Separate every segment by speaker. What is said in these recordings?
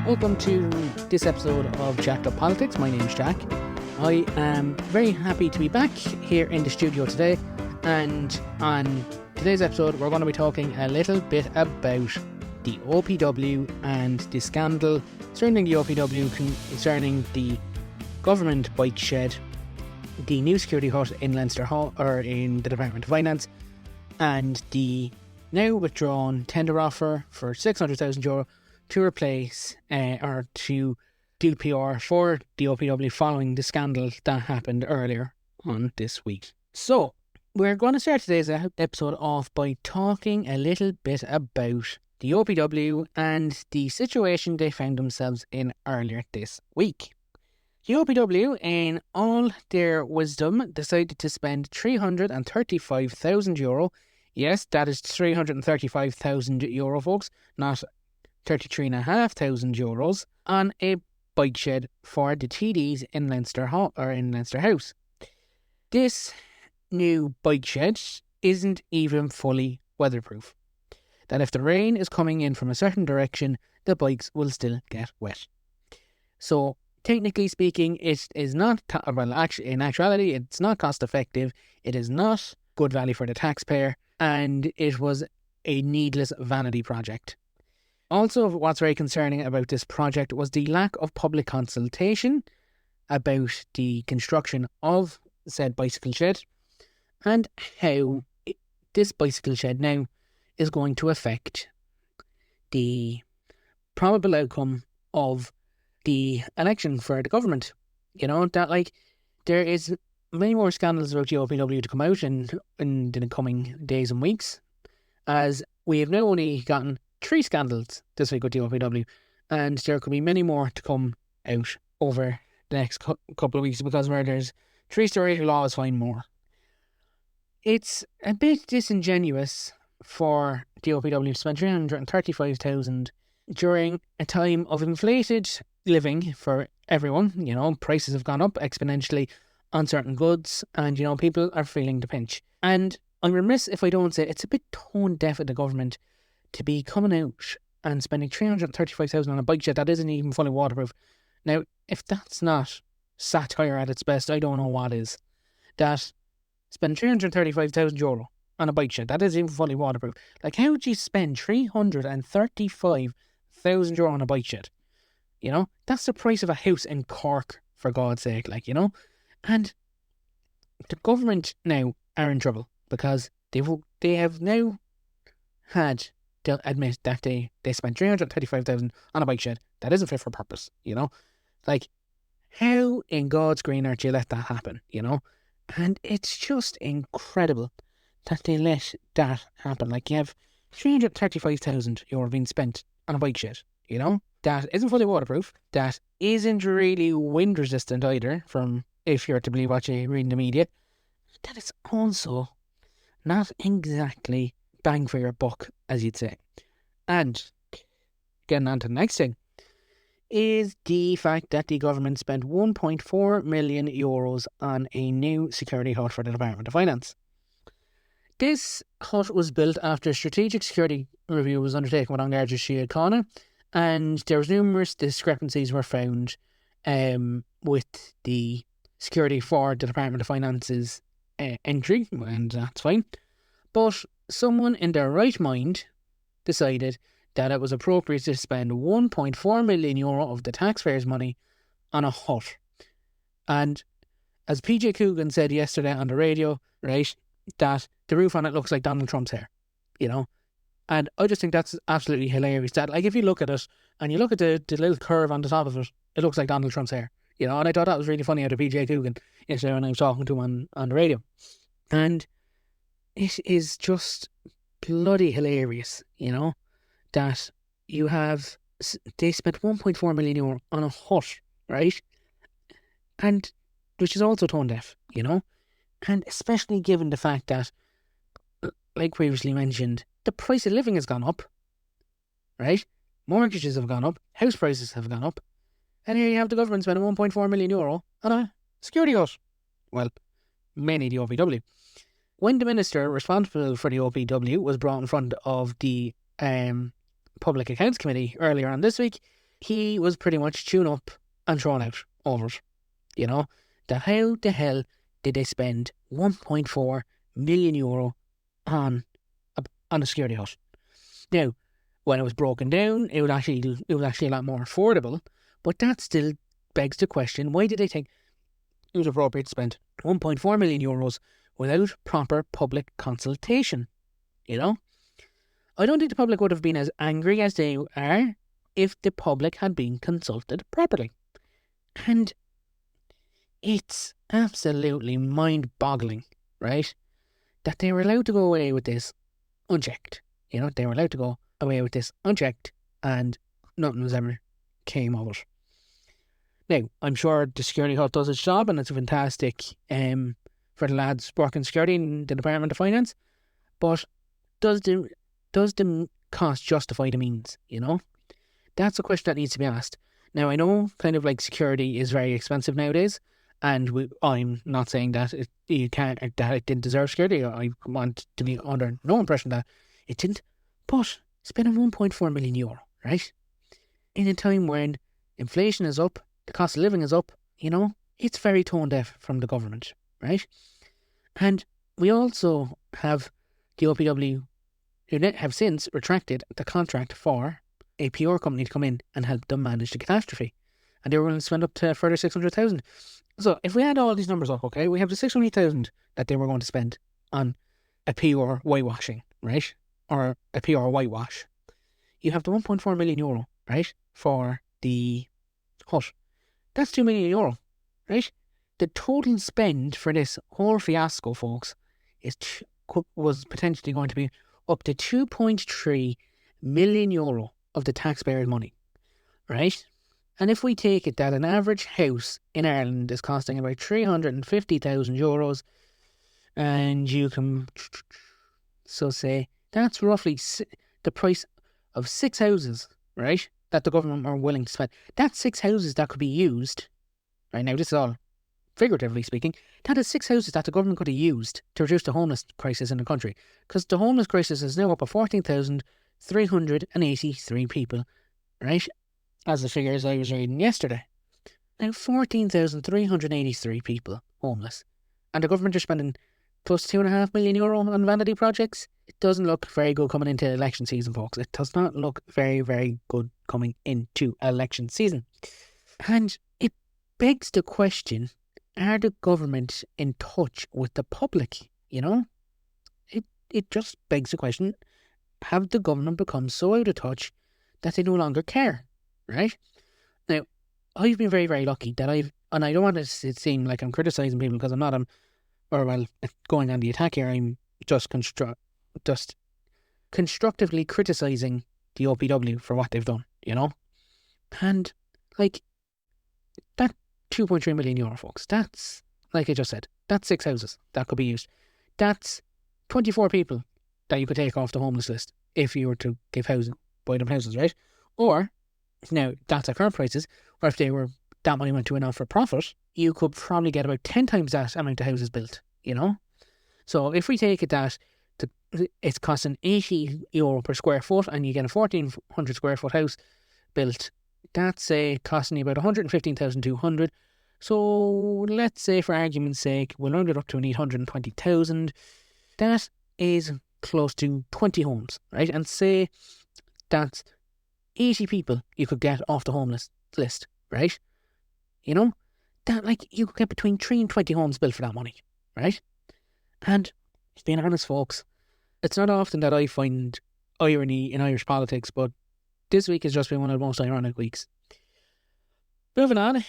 Speaker 1: Welcome to this episode of Jacked Up Politics. My name's Jack. I am very happy to be back here in the studio today, and on today's episode we're going to be talking a little bit about the OPW and the scandal surrounding the OPW concerning the government bike shed, the new security hut in Leinster Hall, or in the Department of Finance, and the now withdrawn tender offer for €600,000 to replace or to do PR for the OPW following the scandal that happened earlier on this week. So, we're going to start today's episode off by talking a little bit about the OPW and the situation they found themselves in earlier this week. The OPW, in all their wisdom, decided to spend €335,000. Yes, that is €335,000, folks, not €33,500 on a bike shed for the TDs in Leinster Hall, or in Leinster House. This new bike shed isn't even fully weatherproof. That if the rain is coming in from a certain direction, the bikes will still get wet. So, technically speaking, it is not, in actuality, it's not cost effective, it is not good value for the taxpayer, and it was a needless vanity project. Also, what's very concerning about this project was the lack of public consultation about the construction of said bicycle shed and how this bicycle shed now is going to affect the probable outcome of the election for the government. You know, that there is many more scandals about the OPW to come out in the coming days and weeks, as we have now only gotten 3 scandals this week with the OPW, and there could be many more to come out over the next couple of weeks, because where there's 3 stories, you'll always find more. It's a bit disingenuous for the OPW to spend $335,000 during a time of inflated living for everyone. You know, prices have gone up exponentially on certain goods, and, you know, people are feeling the pinch. And I'm remiss if I don't say it's a bit tone deaf at the government to be coming out and spending $335,000 on a bike shed that isn't even fully waterproof. Now, if that's not satire at its best, I don't know what is. That spend €335,000 on a bike shed that isn't even fully waterproof. How would you spend €335,000 on a bike shed? You know, that's the price of a house in Cork, for God's sake, you know. And the government now are in trouble because they have now had to admit that they spent $335,000 on a bike shed that isn't fit for purpose, you know. How in God's green earth do you let that happen, you know? And it's just incredible that they let that happen. You have €335,000 being spent on a bike shed, you know, that isn't fully waterproof, that isn't really wind resistant either, from if you're to believe what you read in the media, that it's also not exactly bang for your buck, as you'd say. And getting on to the next thing is the fact that the government spent €1.4 million on a new security hut for the Department of Finance. This hut was built after a strategic security review was undertaken with An Garda Síochána, and there was numerous discrepancies were found with the security for the Department of Finance's entry, and that's fine. But someone in their right mind decided that it was appropriate to spend €1.4 million of the taxpayers' money on a hut. And as PJ Coogan said yesterday on the radio, right, that the roof on it looks like Donald Trump's hair, you know. And I just think that's absolutely hilarious. That, if you look at it and you look at the little curve on the top of it, it looks like Donald Trump's hair, you know. And I thought that was really funny out of PJ Coogan yesterday when I was talking to him on the radio. And it is just bloody hilarious, you know, that they spent €1.4 million on a hut, right? And which is also tone deaf, you know, and especially given the fact that, like previously mentioned, the price of living has gone up, right? Mortgages have gone up, house prices have gone up, and here you have the government spending €1.4 million on a security hut. Well, mainly the OPW. When the minister responsible for the OPW was brought in front of the Public Accounts Committee earlier on this week, he was pretty much tuned up and thrown out over it. You know, that how the hell did they spend 1.4 million euro on a security hut? Now, when it was broken down, it was actually a lot more affordable, but that still begs the question: why did they think it was appropriate to spend 1.4 million euros without proper public consultation? You know, I don't think the public would have been as angry as they are if the public had been consulted properly. And it's absolutely mind-boggling, right, that they were allowed to go away with this unchecked. You know, they were allowed to go away with this unchecked and nothing was ever came of it. Now, I'm sure the security hut does its job and it's fantastic for the lads working security in the Department of Finance, but does the cost justify the means, you know? That's a question that needs to be asked. Now, I know kind of like security is very expensive nowadays, and I'm not saying that it didn't deserve security. I want to be under no impression that it didn't, but spending 1.4 million euro, right? In a time when inflation is up, the cost of living is up, you know, it's very tone deaf from the government, right? And we also have the OPW who have since retracted the contract for a PR company to come in and help them manage the catastrophe. And they were willing to spend up to a further 600,000. So if we add all these numbers up, okay, we have the 600,000 that they were going to spend on a PR whitewashing, right? Or a PR whitewash. You have the 1.4 million euro, right, for the hut. That's 2 million euro, right? The total spend for this whole fiasco, folks, was potentially going to be up to 2.3 million euro of the taxpayers' money, right? And if we take it that an average house in Ireland is costing about 350,000 euros, and you can, so say, that's roughly the price of 6 houses, right, that the government are willing to spend. That's 6 houses that could be used, right, now this is all figuratively speaking, that is 6 houses that the government could have used to reduce the homeless crisis in the country. Because the homeless crisis is now up at 14,383 people, right? As the figures I was reading yesterday. Now 14,383 people homeless. And the government are spending close to 2.5 million euro on vanity projects. It doesn't look very good coming into election season, folks. It does not look very, very good coming into election season. And it begs the question, are the government in touch with the public? You know, it just begs the question, have the government become so out of touch that they no longer care, right? Now, I've been very, very lucky that and I don't want it to seem like I'm criticising people because I'm not, going on the attack here. I'm just constructively criticising the OPW for what they've done, you know? And, like, that 2.3 million euro, folks, that's, like I just said, that's 6 houses that could be used. That's 24 people that you could take off the homeless list if you were to give housing, buy them houses, right? Or, now, that's at current prices, or if that money went to a not-for-profit, you could probably get about 10 times that amount of houses built, you know? So if we take it that it's costing 80 euro per square foot and you get a 1,400 square foot house built, that's costing you about 115,200. So let's say, for argument's sake, we'll round it up to an 820,000. That is close to 20 homes, right? And say that's 80 people you could get off the homeless list, right? You know, that, like, you could get between 3 and 20 homes built for that money, right? And being honest, folks, it's not often that I find irony in Irish politics, but this week has just been one of the most ironic weeks. Moving on,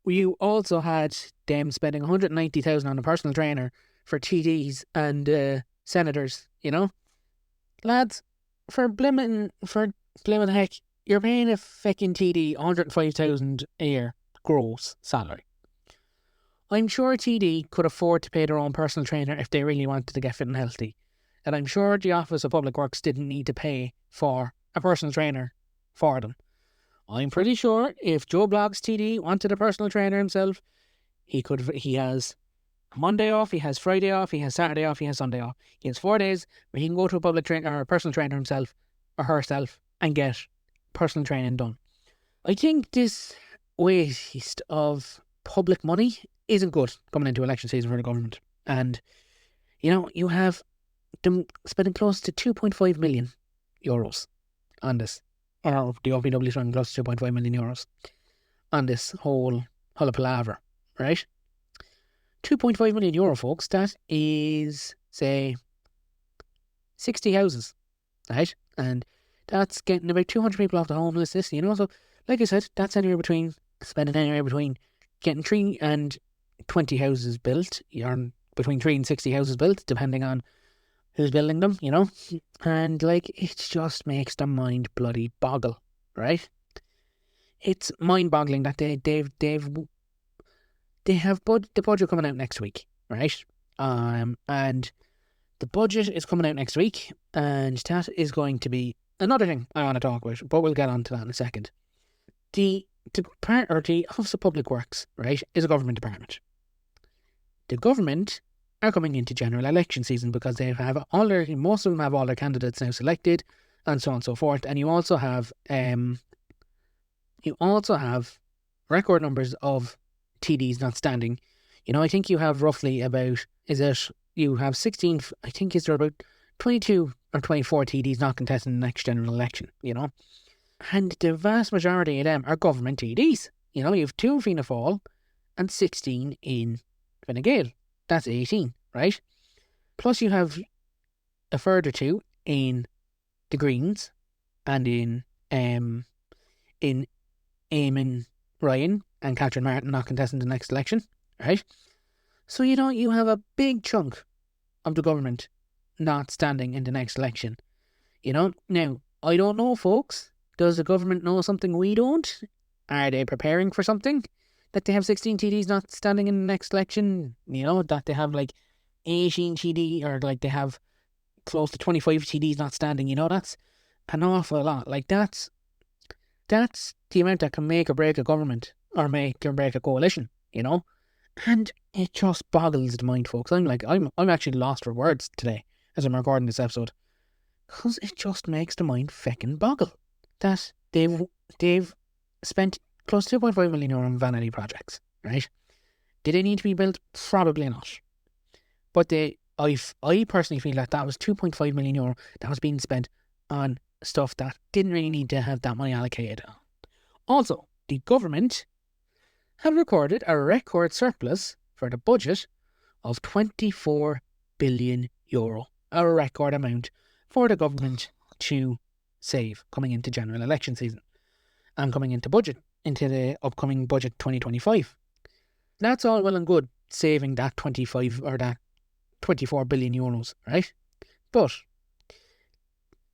Speaker 1: we also had them spending 190,000 on a personal trainer for TDs and senators, you know? Lads, for blimmin' heck, you're paying a fucking TD 105,000 a year gross salary. I'm sure TD could afford to pay their own personal trainer if they really wanted to get fit and healthy. And I'm sure the Office of Public Works didn't need to pay for a personal trainer for them. I'm pretty sure if Joe Bloggs TD wanted a personal trainer himself, he has Monday off, he has Friday off, he has Saturday off, he has Sunday off. He has 4 days where he can go to a public trainer or a personal trainer himself or herself and get personal training done. I think this waste of public money isn't good coming into election season for the government. And, you have them spending close to 2.5 million euros on this. Or the OPW spending close to 2.5 million euros on this whole palaver, right? 2.5 million euro, folks, that is, say, 60 houses, right? And that's getting about 200 people off the homeless list, So, like I said, that's spending anywhere between getting 3 and 20 houses built, or between 3 and 60 houses built, depending on who's building them, And, it just makes the mind bloody boggle, right? It's mind-boggling that they have the budget coming out next week, right? And the budget is coming out next week, and that is going to be another thing I want to talk about, but we'll get on to that in a second. The Office of Public Works, right, is a government department. The government are coming into general election season because they have most of them have all their candidates now selected, and so on and so forth. And you also have record numbers of TDs not standing. I think you have roughly about, you have 16, I think is there about 22 or 24 TDs not contesting the next general election, And the vast majority of them are government TDs. You have 2 in Fianna Fáil and 16 in Fine Gael. That's 18, right? Plus you have a further 2 in the Greens and in Eamon Ryan and Catherine Martin not contesting the next election, right? So, you have a big chunk of the government not standing in the next election. Now, I don't know, folks. Does the government know something we don't? Are they preparing for something? That they have 16 TDs not standing in the next election? That they have 18 TD, or they have close to 25 TDs not standing? That's an awful lot. That's the amount that can make or break a government, or make or break a coalition, And it just boggles the mind, folks. I'm actually lost for words today as I'm recording this episode, because it just makes the mind feckin' boggle that they've spent close to 2.5 million euro on vanity projects, right? Did they need to be built? Probably not. But I personally feel that was 2.5 million euro that was being spent on stuff that didn't really need to have that money allocated. Also, the government have recorded a record surplus for the budget of 24 billion euro, a record amount for the government to save coming into general election season and coming into the upcoming budget 2025. That's all well and good, saving that 25 or that 24 billion euros, right? But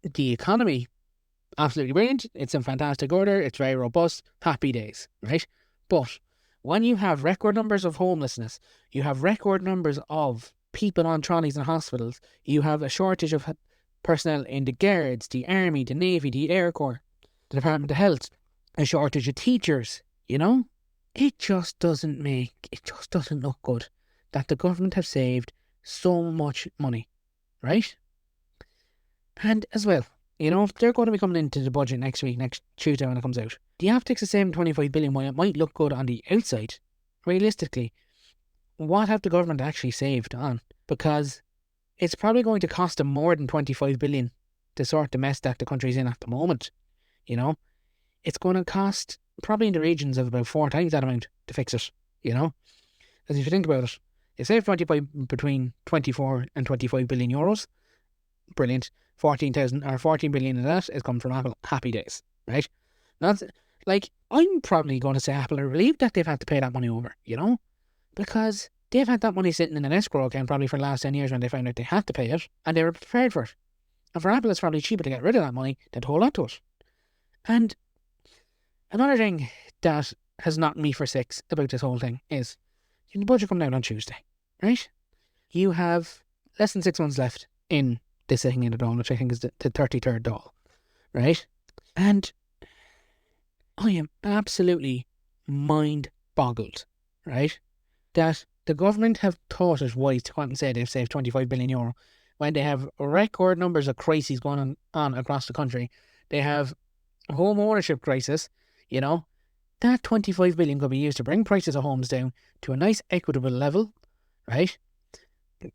Speaker 1: the economy, absolutely brilliant. It's in fantastic order. It's very robust. Happy days, right? But when you have record numbers of homelessness, you have record numbers of people on trolleys in hospitals, you have a shortage of personnel in the Guards, the Army, the Navy, the Air Corps, the Department of Health, a shortage of teachers, it just doesn't look good that the government have saved so much money, right? And as well, they're going to be coming into the budget next Tuesday when it comes out. The optics of saving 25 billion, while it might look good on the outside, realistically, what have the government actually saved on? Because it's probably going to cost them more than 25 billion to sort the mess that the country's in at the moment. It's going to cost probably in the regions of about 4 times that amount to fix it. Because if you think about it, you save between 24 and 25 billion euros. Brilliant. 14 billion of that is coming from Apple. Happy days, right? That's I'm probably going to say Apple are relieved that they've had to pay that money over, because they've had that money sitting in an escrow account probably for the last 10 years when they found out they had to pay it, and they were prepared for it. And for Apple, it's probably cheaper to get rid of that money than to hold on to it. And another thing that has knocked me for 6 about this whole thing is the budget coming out on Tuesday, right? You have less than 6 months left in this thing in the Dáil, which I think is the 33rd Dáil, right? And I am absolutely mind-boggled, right, that the government have thought it wise to come and say they've saved 25 billion euro when they have record numbers of crises going on across the country. They have a home ownership crisis. you know, that 25 billion could be used to bring prices of homes down to a nice equitable level, right?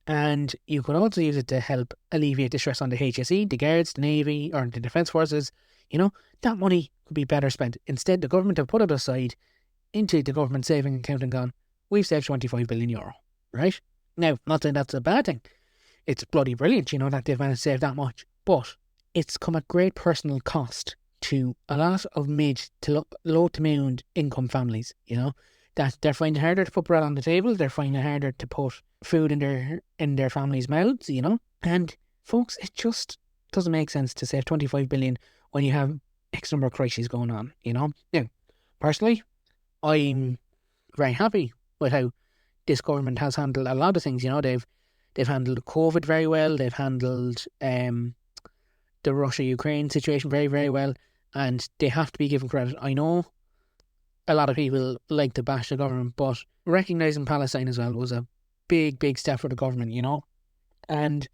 Speaker 1: And you could also use it to help alleviate the stress on the HSE, the guards, the Navy, or the Defence Forces. You know, that money could be better spent. Instead, the government have put it aside into the government saving account and gone, we've saved 25 billion euro, right? Now, not saying that's a bad thing. It's bloody brilliant, you know, that they've managed to save that much. But it's come at great personal cost to a lot of mid to low to medium income families, you know, that they're finding it harder to put bread on the table, they're finding it harder to put food in their families' mouths, you know. And folks, it just doesn't make sense to save 25 billion when you have X number of crises going on, you know. Now, personally, I'm very happy with how this government has handled a lot of things, you know. They've handled COVID very well, they've handled the Russia-Ukraine situation very, very well, and they have to be given credit. I know a lot of people like to bash the government, but recognising Palestine as well was a big, big step for the government, you know. And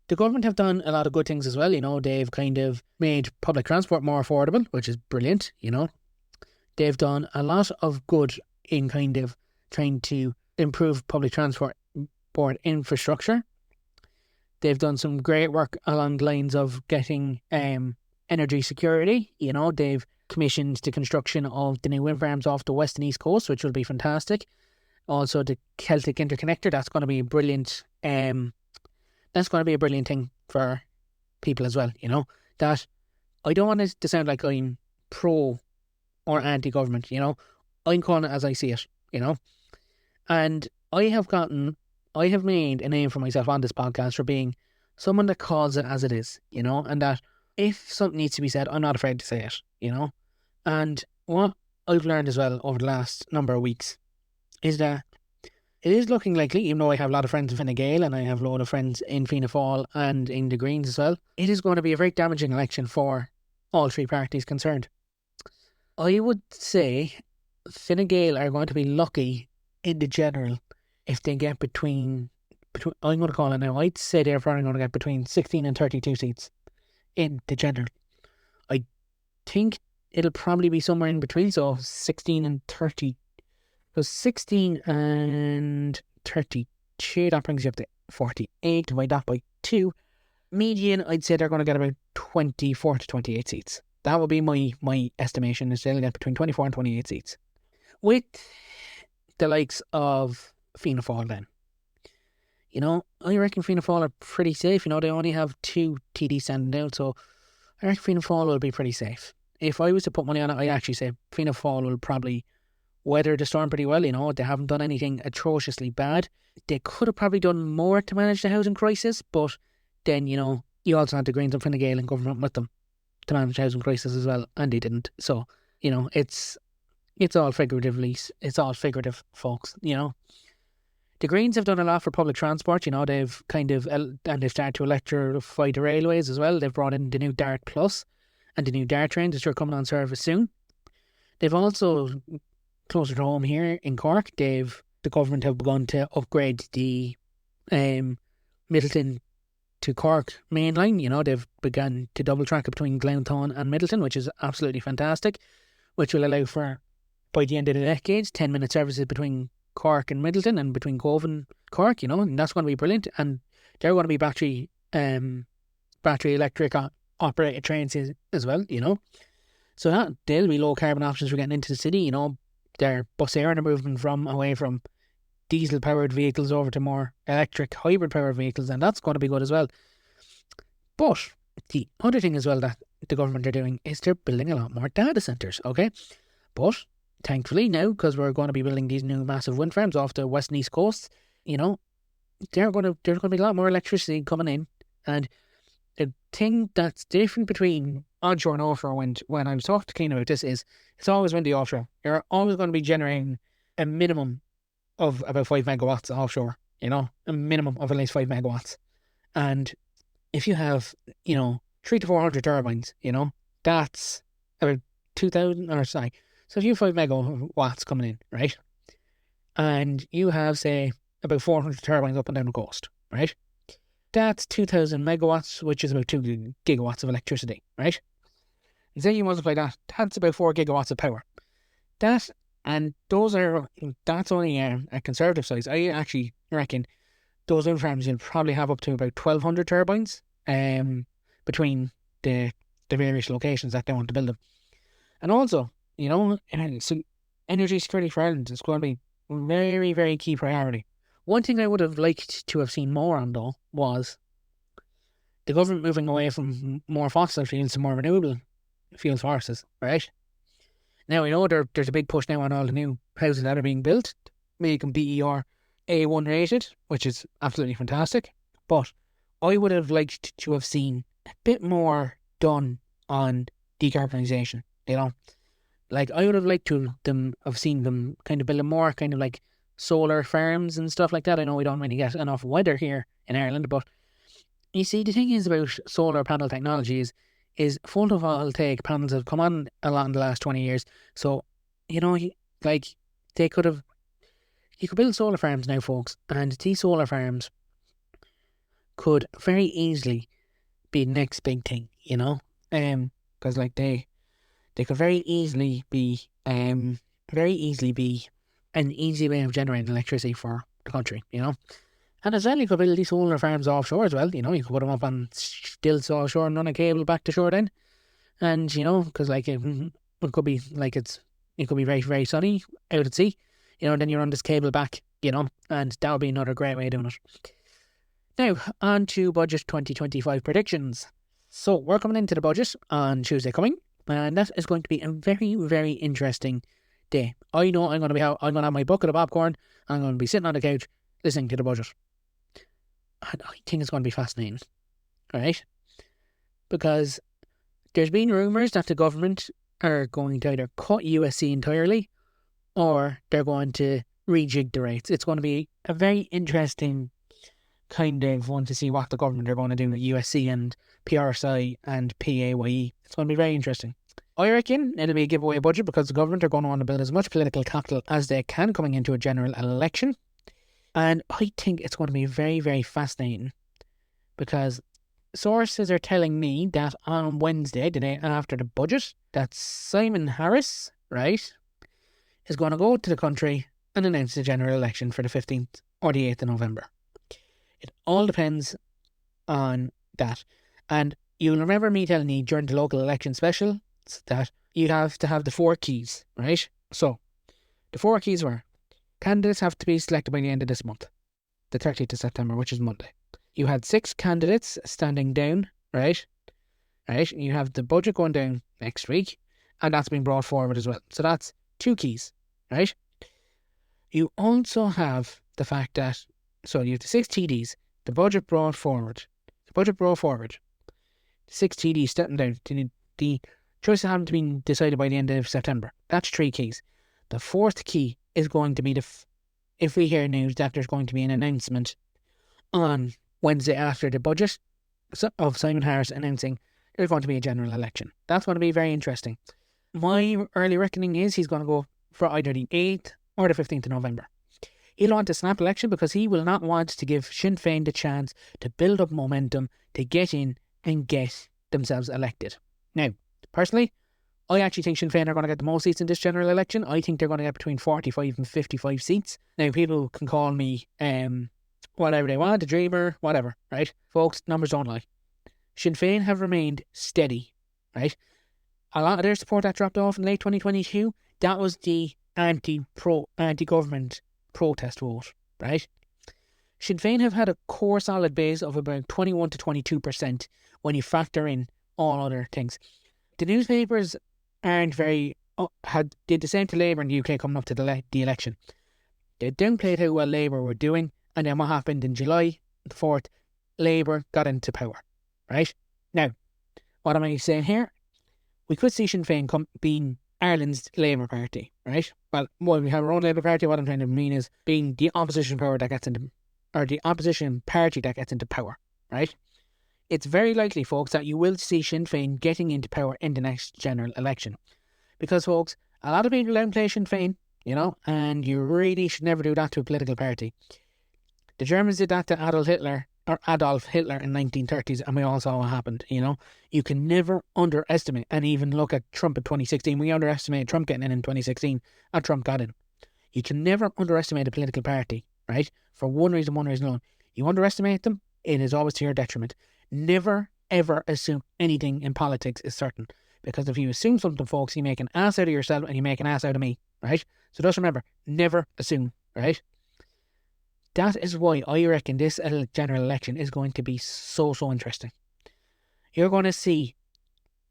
Speaker 1: the government have done a lot of good things as well, you know. They've kind of made public transport more affordable, which is brilliant, you know. They've done a lot of good in kind of trying to improve public transport infrastructure. They've done some great work along the lines of getting energy security, you know. They've commissioned the construction of the new wind farms off the west and east coast, which will be fantastic. Also, the Celtic Interconnector, that's going to be brilliant. That's going to be a brilliant thing for people as well, you know. That I don't want it to sound like I'm pro or anti-government, you know. I'm calling it as I see it, you know. And I have made a name for myself on this podcast for being someone that calls it as it is, you know, and that if something needs to be said, I'm not afraid to say it, you know. And what I've learned as well over the last number of weeks is that it is looking likely, even though I have a lot of friends in Fine Gael and I have a lot of friends in Fianna Fáil and in the Greens as well, it is going to be a very damaging election for all three parties concerned. I would say Fine Gael are going to be lucky in the general if they get between I'm going to call it now, I'd say they're probably going to get between 16 and 32 seats in the general. I think it'll probably be somewhere in between, so 16 and 30. So 16 and 32, that brings you up to 48, divide that by 2. Median, I'd say they're going to get about 24 to 28 seats. That would be my estimation, is they'll get between 24 and 28 seats. With the likes of Fianna Fáil then. You know, I reckon Fianna Fáil are pretty safe. You know, they only have 2 TDs standing down, so I reckon Fianna Fáil will be pretty safe. If I was to put money on it, I'd actually say Fianna Fáil will probably weather the storm pretty well. You know, they haven't done anything atrociously bad. They could have probably done more to manage the housing crisis, but then, you know, you also had the Greens and Fine Gael in government with them to manage the housing crisis as well, and they didn't. So, you know, it's all figurative, folks, you know. The Greens have done a lot for public transport, you know. They've kind of, and they've started to electrify the railways as well. They've brought in the new Dart Plus and the new Dart trains, which are coming on service soon. They've also, closer to home here in Cork, the government have begun to upgrade the Middleton to Cork main line. You know, they've begun to double track it between Glounthaune and Middleton, which is absolutely fantastic, which will allow for, by the end of the decade, 10-minute services between Cork and Middleton and between Cove and Cork, you know, and that's going to be brilliant. And they're going to be battery electric operated trains as well, you know. So they'll be low carbon options for getting into the city, you know. Their bus air are moving away from diesel powered vehicles over to more electric hybrid powered vehicles, and that's going to be good as well. But the other thing as well that the government are doing is they're building a lot more data centres, okay? But thankfully now, because we're going to be building these new massive wind farms off the west and east coasts, you know, there's going to be a lot more electricity coming in. And the thing that's different between onshore and offshore wind, when I was talking to Keane about this, is it's always windy offshore. You're always going to be generating a minimum of about 5 megawatts offshore, you know, a minimum of at least 5 megawatts. And if you have, you know, 300 to 400 turbines, you know, that's about 2,000, or sorry, so if you have 5 megawatts coming in, right, and you have, say, about 400 turbines up and down the coast, right, that's 2,000 megawatts, which is about 2 gigawatts of electricity, right? You say you multiply that, that's about 4 gigawatts of power. That's only a conservative size. I actually reckon those wind farms you'll probably have up to about 1,200 turbines between the various locations that they want to build them. And also, so energy security for Ireland is going to be a very, very key priority. One thing I would have liked to have seen more on, though, was the government moving away from more fossil fuels to more renewable fuel sources, right? Now, I know there's a big push now on all the new houses that are being built, making BER A1 rated, which is absolutely fantastic. But I would have liked to have seen a bit more done on decarbonisation, Like, I would have liked to have seen them kind of build more kind of like solar farms and stuff like that. I know we don't really get enough weather here in Ireland, but you see, the thing is about solar panel technology is photovoltaic panels have come on a lot in the last 20 years. So, they could have, you could build solar farms now, folks, and these solar farms could very easily be the next big thing, because they could very easily be an easy way of generating electricity for the country, And as well, you could build these solar farms offshore as well, you could put them up on stilts offshore and run a cable back to shore then. And, because it could be it could be very, very sunny out at sea, then you run this cable back, and that would be another great way of doing it. Now, on to Budget 2025 predictions. So, we're coming into the budget on Tuesday coming, and that is going to be a very, very interesting day. I know I'm going to have my bucket of popcorn, I'm going to be sitting on the couch listening to the budget. And I think it's going to be fascinating, right? Because there's been rumours that the government are going to either cut USC entirely or they're going to rejig the rates. It's going to be a very interesting kind of one to see what the government are going to do with USC and PRSI and PAYE. It's going to be very interesting. I reckon it'll be a giveaway budget because the government are going to want to build as much political capital as they can coming into a general election. And I think it's going to be very, very fascinating because sources are telling me that on Wednesday, the day after the budget, that Simon Harris, right, is going to go to the country and announce the general election for the 15th or the 8th of November. It all depends on that. And you'll remember me telling you during the local election special that you have to have the 4 keys, right? So, the 4 keys were: candidates have to be selected by the end of this month, the 30th of September, which is Monday. You had 6 candidates standing down, right? You have the budget going down next week, and that's been brought forward as well. So that's 2 keys, right? You also have the fact that, so you have the 6 TDs, the budget brought forward, the 6 TDs stepping down, the choices haven't been decided by the end of September. That's 3 keys. The 4th key is going to be if we hear news that there's going to be an announcement on Wednesday after the budget of Simon Harris announcing there's going to be a general election. That's going to be very interesting. My early reckoning is he's going to go for either the 8th or the 15th of November. He'll want a snap election because he will not want to give Sinn Féin the chance to build up momentum to get in and get themselves elected. Now, personally, I actually think Sinn Féin are going to get the most seats in this general election. I think they're going to get between 45 and 55 seats. Now, people can call me whatever they want, a dreamer, whatever, right? Folks, numbers don't lie. Sinn Féin have remained steady, right? A lot of their support that dropped off in late 2022, that was the anti-government protest vote, right? Sinn Féin have had a core solid base of about 21 to 22% when you factor in all other things. The newspapers aren't very did the same to Labour in the UK coming up to the election. They downplayed how well Labour were doing, and then what happened in July the 4th, Labour got into power, right? Now, what am I saying here? We could see Sinn Féin being Ireland's Labour Party, right? Well, we have our own Labour Party. What I'm trying to mean is being the opposition power that gets into, or the opposition party that gets into power, right? It's very likely, folks, that you will see Sinn Féin getting into power in the next general election. Because, folks, a lot of people downplay Sinn Féin, and you really should never do that to a political party. The Germans did that to Adolf Hitler, or Adolf Hitler in 1930s, and we all saw what happened, you know. You can never underestimate, and even look at Trump in 2016. We underestimated Trump getting in 2016, and Trump got in. You can never underestimate a political party, right? For one reason alone. You underestimate them, it is always to your detriment. Never, ever assume anything in politics is certain. Because if you assume something, folks, you make an ass out of yourself and you make an ass out of me, right? So just remember, never assume, right? That is why I reckon this general election is going to be so interesting. You're going to see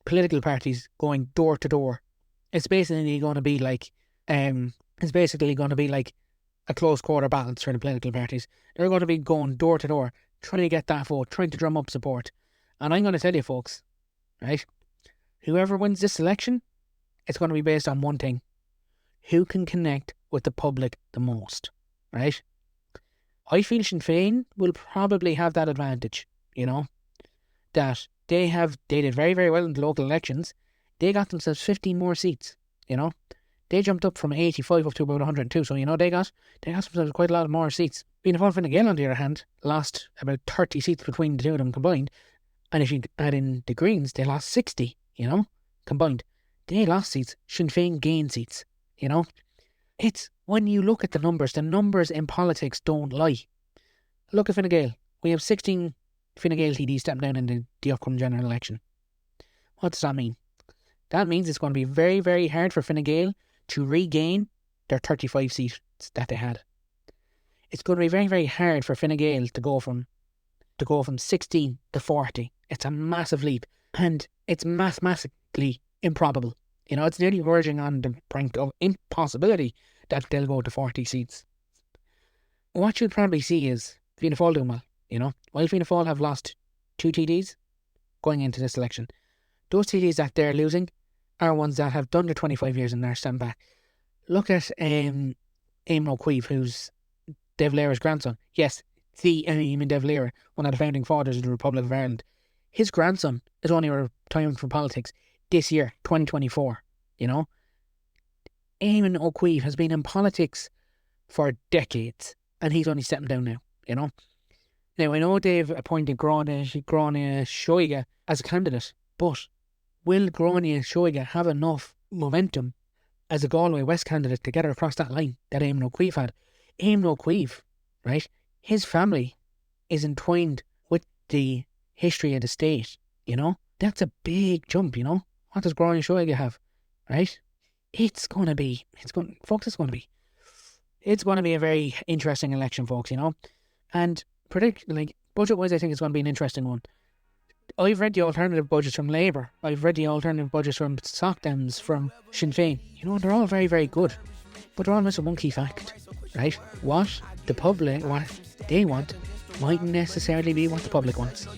Speaker 1: political parties going door to door. It's basically going to be like a close quarter battle for the political parties. They're going to be going door to door, trying to get that vote, trying to drum up support. And I'm going to tell you, folks, right? Whoever wins this election, it's going to be based on one thing: who can connect with the public the most, right? I feel Sinn Féin will probably have that advantage, you know, that they did very, very well in the local elections. They got themselves 15 more seats, you know. They jumped up from 85 up to about 102, so, you know, they got themselves quite a lot more seats. Fianna Fáil Fine Gael, on the other hand, lost about 30 seats between the two of them combined, and if you add in the Greens, they lost 60, you know, combined. They lost seats. Sinn Féin gained seats, you know. It's when you look at the numbers in politics don't lie. Look at Fine Gael. We have 16 Fine Gael TDs stepping down in the upcoming general election. What does that mean? That means it's going to be very, very hard for Fine Gael to regain their 35 seats that they had. It's going to be very, very hard for Fine Gael to go from 16 to 40. It's a massive leap, and it's mathematically improbable. You know, it's nearly verging on the brink of impossibility that they'll go to 40 seats. What you'll probably see is Fianna Fáil doing well, you know. While Fianna Fáil have lost 2 TDs going into this election, those TDs that they're losing are ones that have done their 25 years and they're standing back. Look at Eamon O'Queeve, who's De Valera's grandson. Yes, the Eamon De Valera, one of the founding fathers of the Republic of Ireland. His grandson is only retiring from politics this year, 2024, you know. Eamon O'Queeve has been in politics for decades, and he's only stepping down now, you know. Now, I know they've appointed Gráinne Seoige as a candidate, but will Gráinne Seoige have enough momentum as a Galway West candidate to get her across that line that Eamon O'Queeve had? Eamon O'Queeve, right, his family is entwined with the history of the state, you know. That's a big jump, you know. What does Gráinne Seoige have, right? It's going to be a very interesting election, folks, you know. And budget-wise, I think it's going to be an interesting one. I've read the alternative budgets from Labour. I've read the alternative budgets from Soc Dems, from Sinn Féin. You know, they're all very, very good. But they're all missing one key fact, right? What the public, what they want, mightn't necessarily be what the public wants.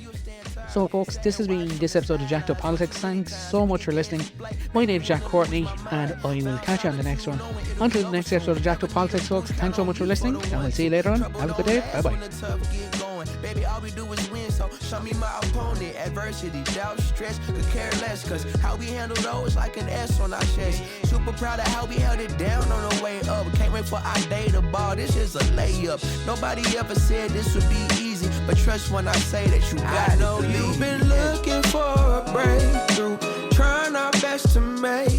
Speaker 1: So, folks, this has been this episode of Jacked Up Politics. Thanks so much for listening. My name's Jack Courtney, and I will catch you on the next one. Until the next episode of Jacked Up Politics, folks, thanks so much for listening, and we'll see you later on. Have a good day. Bye-bye. Baby, all we do is win, so show me my opponent. Adversity, doubt, stress, could care less, cause how we handle those like an S on our chest. Super proud of how we held it down on the way up. Can't wait for our day to ball, this is a layup. Nobody ever said this would be easy, but trust when I say that you got it. I know you've been looking for a breakthrough, trying our best to make